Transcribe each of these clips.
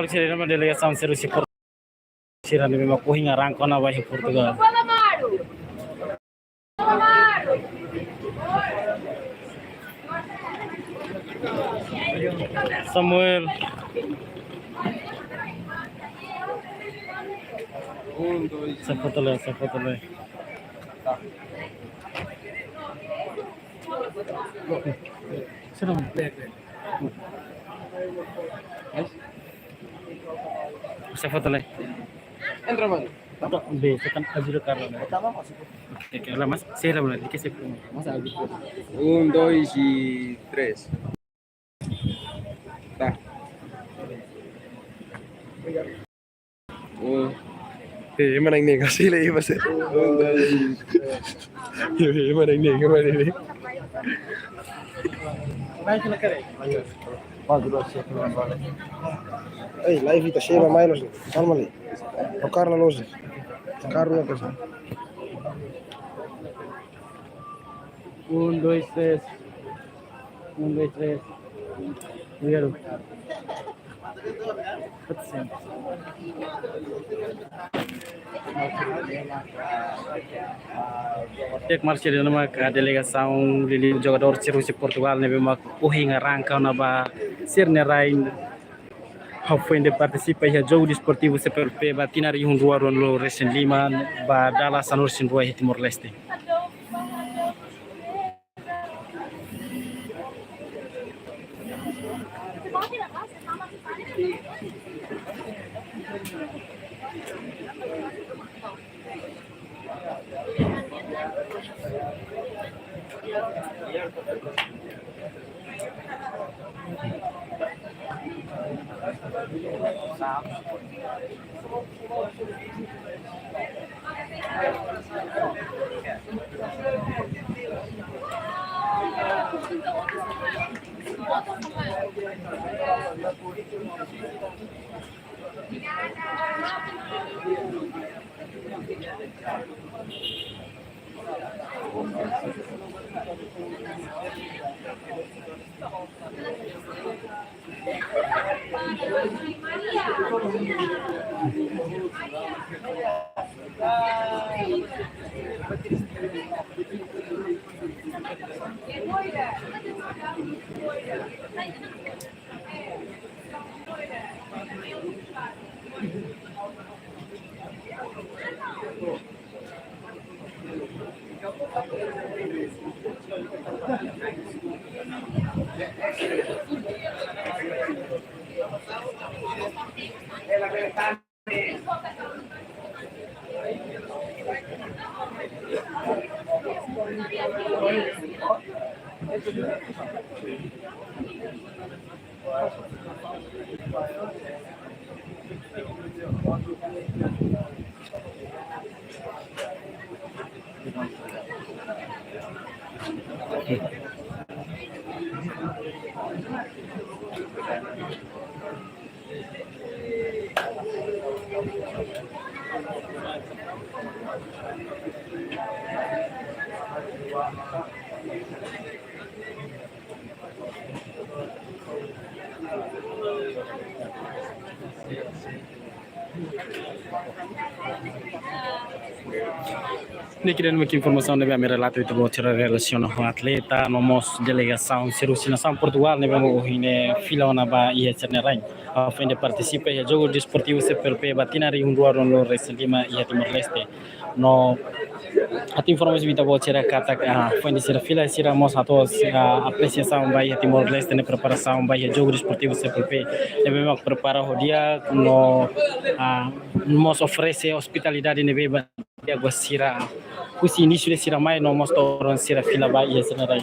Seria uma delegação ser se Portugal ni memang kuhinga rangko na bahi Portugal. Samuel. Essa foto lá. Será? Essa foto lá. Entra, mano. Be, sekan ajuro karlo na. Oke, lah mas, sira mo na, di kasi mas abi. 1, 2 e 3. Tá. Gimana ini kasih lagi mas? Gimana ini? Baik na kare. Ei, live está cheia mais longe. Calma ali. Tocar na loja. Carro na coisa. 1, 2, 3. 1, 2, 3. Ligaram. Tek marcha de numa a delegação de jogador de Portugal ne bema corrinha arranca na ba sirne rain foi de participa e jogo desportivo CPLP batina ri hun ruaro lo recent lima ba dala sanur sin ruai Timor Leste. Ni querendo aqui informação de minha relato de boa relaciona com atleta, nomos delegação Nação Portugal, ne vamos hine fila na ba ia cernerai. A fim de participa e jogo desportivo CPLP batina ri hunduaro no reselima ia Timor Leste. No a informação vita boa tira kata fim de ser fila sira mos atos a apreciação ba ia Timor Leste ne preparação ba ia jogo desportivo CPLP. Ne vamos preparar o dia no nos oferece hospitalidade ne beba agora sira kusi início de sira mai no mostro sira fila ba ia cernerai.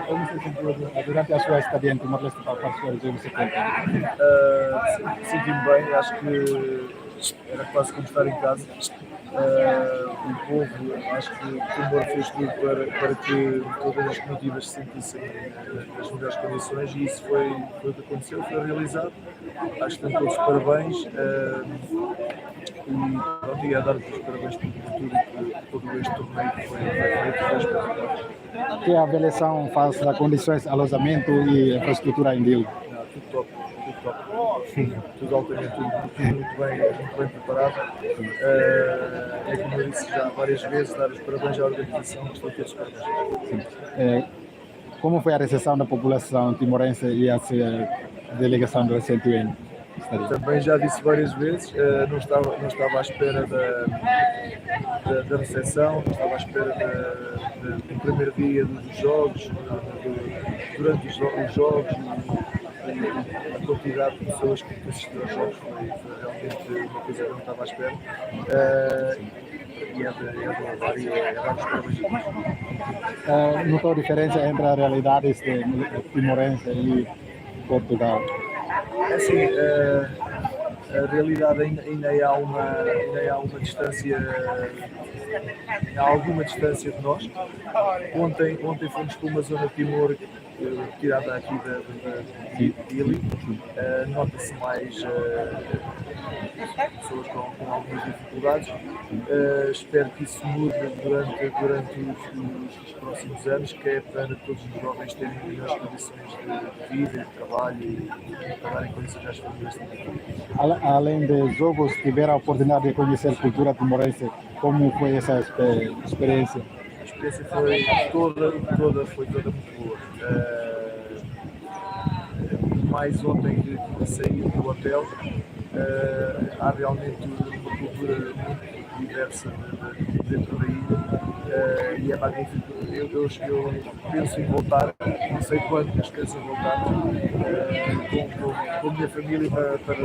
Como se sentiu durante a sua estadia em Timor-Leste para participar do jogo 70? Senti-me bem, acho que era quase como estar em casa. O povo, acho que o Timor fez tudo para que todas as comitivas se sentissem nas melhores condições e isso foi o que aconteceu, foi realizado. Acho que estão todos parabéns e a dar-vos os parabéns por todo este torneio que foi feito. Que avaliação faz das condições de alojamento e infraestrutura em Dili? Tudo top. Tudo altamente, tudo muito bem preparado. É como eu disse já várias vezes, dar os parabéns à organização, que estou a ter os parabéns. Como foi a recepção da população timorense e a delegação do recentemente? Também já disse várias vezes, não estava à espera da recepção, não estava à espera do primeiro dia dos jogos, durante os jogos. A quantidade de pessoas que assistiram aos jogos foi realmente uma coisa que eu não estava à espera. E é de louvar e é dar os parabéns. Notou a diferença entre a realidade timorense e Portugal? Assim, a realidade ainda há uma distância, há alguma distância de nós. Ontem fomos para uma zona de Timor retirada aqui de Dili. Nota-se mais pessoas com algumas dificuldades. Espero que isso mude durante os próximos anos, que é para todos os jovens terem melhores condições de vida, de trabalho e darem condições às famílias também. Além dos jogos, tiveram a oportunidade de conhecer a cultura timorense. Como foi essa experiência? A experiência foi toda muito boa. Mais ontem que saí do hotel, há realmente uma cultura muito diversa dentro da ilha e é magnífico. Eu penso em voltar, não sei quando, mas penso em voltar com a minha família para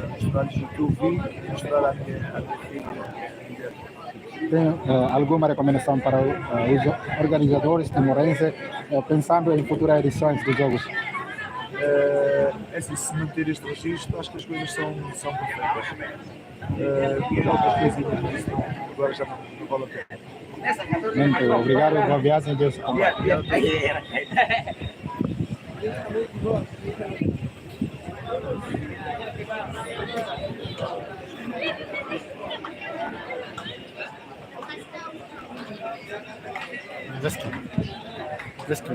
mostrar-lhes o que eu vi e mostrar à minha filha. Tem alguma recomendação para os organizadores timorenses pensando em futuras edições dos jogos? Assim, se manter este registro, acho que as coisas são perfeitas. Outras coisas, mas isso agora já não vale a pena. Muito obrigado, boa viagem, Deus. Let's go.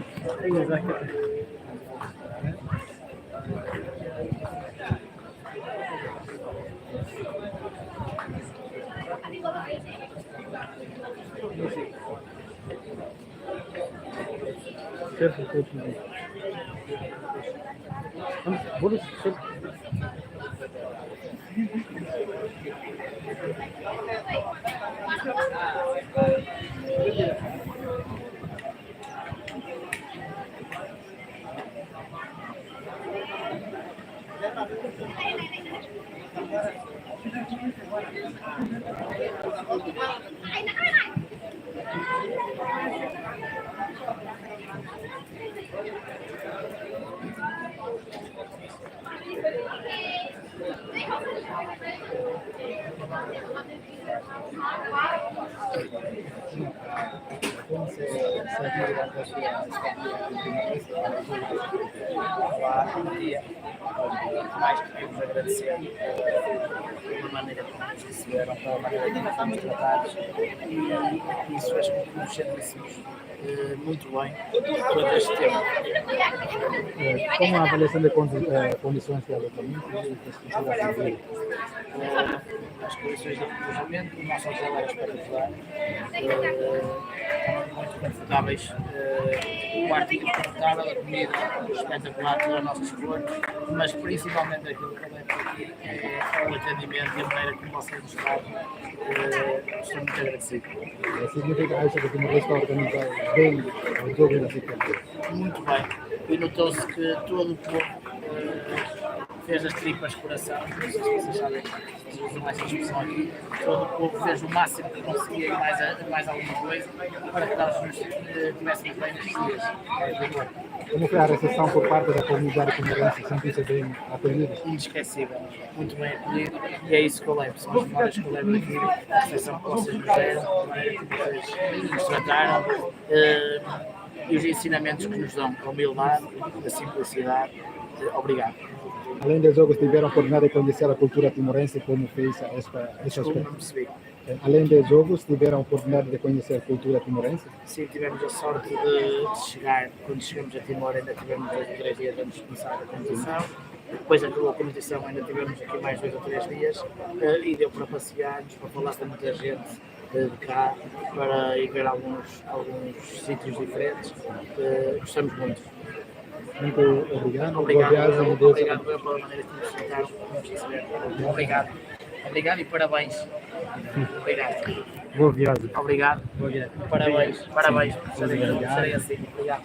Olá, bom dia. Mais que queremos agradecer pela maneira como nos receberam, pela maneira como fomos tratados e isso fez com que nos sentíssemos muito bem todo este tempo. Como a avaliação de condições de alojamento e infraestrutura civil? As condições de alojamento, o nosso hotel era espetacular, muito confortáveis, o quarto muito confortável, a comida espetacular, todo o nosso dispor, mas principalmente aquilo que eu lembro aqui é o atendimento e a maneira como vocês nos tratam. Estou muito agradecido. Significa isso que Timor-Leste está organizado bem o jogo da Ciclone? Muito bem, e notou-se que todo o povo fez as tripas de coração, não sei se vocês sabem, se usam essa expressão aqui, todo o povo fez o máximo que conseguia e mais alguma coisa para que nós nos tivéssemos bem nestes dias. Como foi a recepção por parte da comunidade timorense? Sentiu-se bem acolhida? Inesquecível, muito bem acolhido, e é isso que eu lembro, são as memórias que eu lembro aqui, a recepção que vocês nos deram, a maneira como vocês nos trataram e os ensinamentos que nos dão, a humildade, a simplicidade. Obrigado. Além dos jogos, tiveram a oportunidade de conhecer a cultura timorense, como fez esta Desculpe, não percebi. Além dos jogos, tiveram a oportunidade de conhecer a cultura timorense? Sim, tivemos a sorte de chegar, quando chegamos a Timor ainda tivemos 2 ou 3 dias antes de começar a competição, depois acabou a competição ainda tivemos aqui mais 2 ou 3 dias e deu para passear-nos, para falar com muita gente de cá, para ir ver alguns sítios diferentes, gostamos muito. Muito obrigado. Obrigado, Boa viagem, obrigado pela maneira que nos trataram, como nos receberam. Obrigado. Obrigado e parabéns. Obrigado. Boa viagem. Obrigado. Parabéns. Parabéns. Serei assim. Obrigado.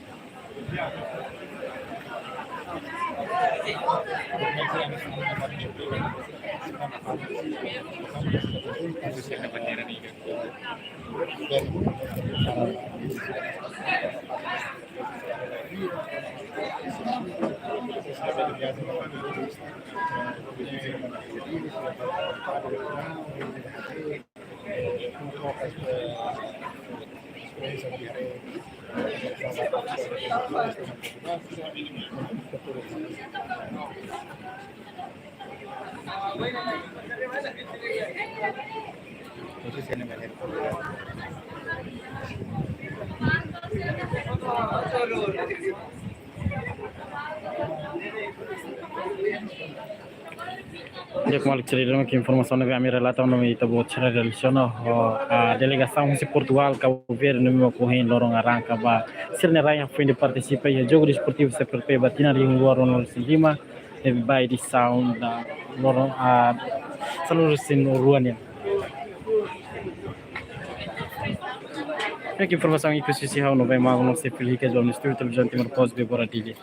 Como alex que informação na minha relata no meio tabo tira relaciona a delegação de Portugal Cabo Verde no meu correndo lorong arranca ba sirne raya foi de participar e jogo desportivo CPP batina ring luar no Lima e by the sound da lorong a salur sin ruania. Que informação que se há no bem mago não se feliz que já no estúdio televisão Timor Post de Boratili.